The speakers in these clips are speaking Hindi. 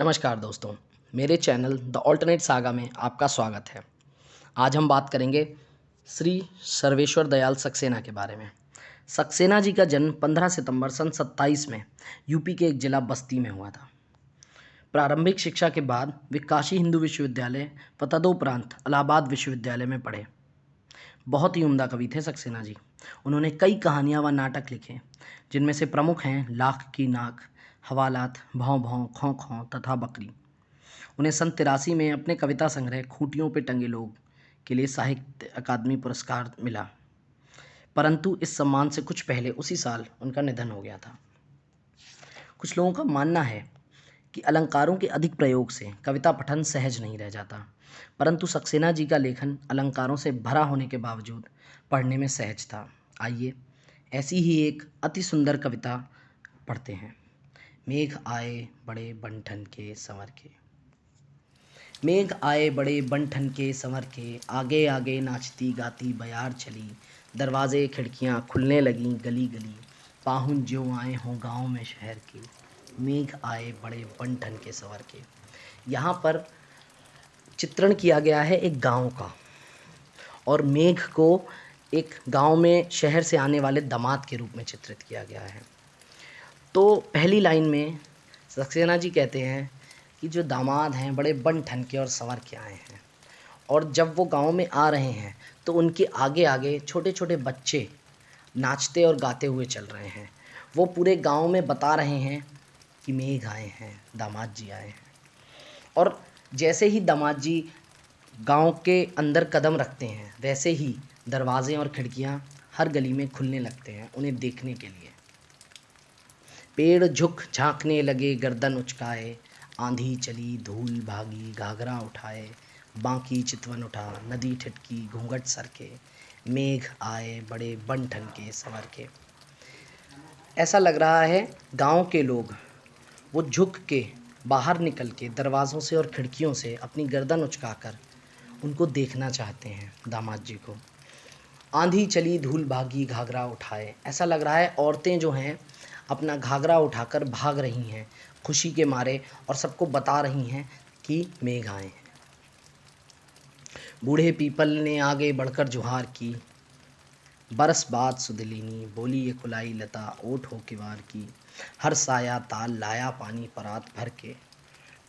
नमस्कार दोस्तों, मेरे चैनल द ऑल्टरनेट सागा में आपका स्वागत है। आज हम बात करेंगे श्री सर्वेश्वर दयाल सक्सेना के बारे में। सक्सेना जी का जन्म 15 सितंबर सन 27 में यूपी के एक जिला बस्ती में हुआ था। प्रारंभिक शिक्षा के बाद वे काशी हिंदू विश्वविद्यालय व तदोपरांत इलाहाबाद विश्वविद्यालय में पढ़े। बहुत ही उम्दा कवि थे सक्सेना जी। उन्होंने कई कहानियाँ व नाटक लिखे, जिनमें से प्रमुख हैं लाख की नाक, हवालात, भौं भौं, खौं खौं तथा बकरी। उन्हें सन 83 में अपने कविता संग्रह खूंटियों पे टंगे लोग के लिए साहित्य अकादमी पुरस्कार मिला, परंतु इस सम्मान से कुछ पहले उसी साल उनका निधन हो गया था। कुछ लोगों का मानना है कि अलंकारों के अधिक प्रयोग से कविता पठन सहज नहीं रह जाता, परंतु सक्सेना जी का लेखन अलंकारों से भरा होने के बावजूद पढ़ने में सहज था। आइए ऐसी ही एक अति सुंदर कविता पढ़ते हैं। मेघ आए बड़े बन-ठन के संवर के। मेघ आए बड़े बन-ठन के संवर के, आगे आगे नाचती गाती बयार चली, दरवाजे खिड़कियां खुलने लगीं गली गली, पाहुन ज्यों आए हों गाँव में शहर के। मेघ आए बड़े बन-ठन के संवर के। यहाँ पर चित्रण किया गया है एक गांव का, और मेघ को एक गांव में शहर से आने वाले दामाद के रूप में चित्रित किया गया है। तो पहली लाइन में सक्सेना जी कहते हैं कि जो दामाद हैं बड़े बन ठन के और संवर के आए हैं, और जब वो गांव में आ रहे हैं तो उनके आगे आगे छोटे छोटे बच्चे नाचते और गाते हुए चल रहे हैं। वो पूरे गांव में बता रहे हैं कि मेघ आए हैं, दामाद जी आए हैं। और जैसे ही दामाद जी गांव के अंदर कदम रखते हैं, वैसे ही दरवाजे और खिड़कियां हर गली में खुलने लगते हैं उन्हें देखने के लिए। पेड़ झुक झांकने लगे गर्दन उचकाए, आंधी चली धूल भागी घाघरा उठाए, बांकी चितवन उठा नदी ठिठकी घूंघट सरके, मेघ आए बड़े बन ठन के संवर के। ऐसा लग रहा है गांव के लोग वो झुक के बाहर निकल के दरवाज़ों से और खिड़कियों से अपनी गर्दन उचकाकर उनको देखना चाहते हैं, दामाद जी को। आंधी चली धूल भागी घाघरा उठाए, ऐसा लग रहा है औरतें जो हैं अपना घाघरा उठाकर भाग रही हैं खुशी के मारे, और सबको बता रही हैं कि मेघ आए हैं। बूढ़े पीपल ने आगे बढ़कर जुहार की, बरस बाद सुदलीनी बोली ये कुलाई लता ओट हो किवार की, हर साया ताल लाया पानी परात भर के,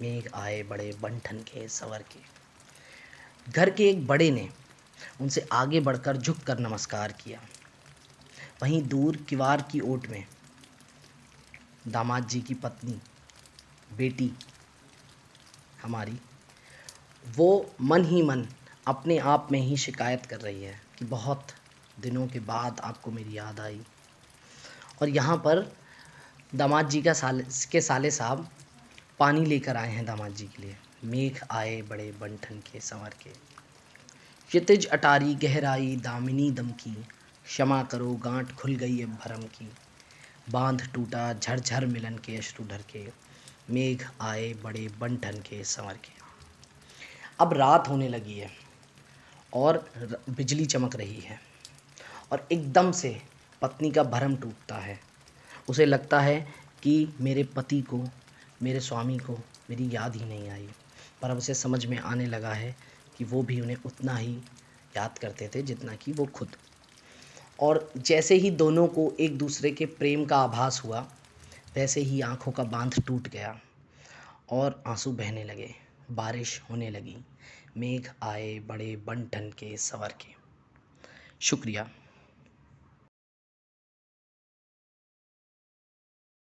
मेघ आए बड़े बन ठन के संवर के। घर के एक बड़े ने उनसे आगे बढ़कर झुककर नमस्कार किया। वहीं दूर किवार की ओट में दामाद जी की पत्नी, बेटी हमारी, वो मन ही मन अपने आप में ही शिकायत कर रही है कि बहुत दिनों के बाद आपको मेरी याद आई। और यहाँ पर दामाद जी का साले साहब पानी लेकर आए हैं दामाद जी के लिए। मेघ आए बड़े बन ठन के संवर के। क्षितिज अटारी गहराई दामिनी दम की, क्षमा करो गांठ खुल गई अब भरम की, बांध टूटा झरझर मिलन के अश्रु ढर के, मेघ आए बड़े बन ठन के संवर के। अब रात होने लगी है और बिजली चमक रही है, और एकदम से पत्नी का भरम टूटता है। उसे लगता है कि मेरे पति को, मेरे स्वामी को मेरी याद ही नहीं आई। पर अब उसे समझ में आने लगा है कि वो भी उन्हें उतना ही याद करते थे जितना कि वो खुद। और जैसे ही दोनों को एक दूसरे के प्रेम का आभास हुआ, वैसे ही आंखों का बांध टूट गया और आंसू बहने लगे, बारिश होने लगी। मेघ आए बड़े बन ठन के संवर के। शुक्रिया।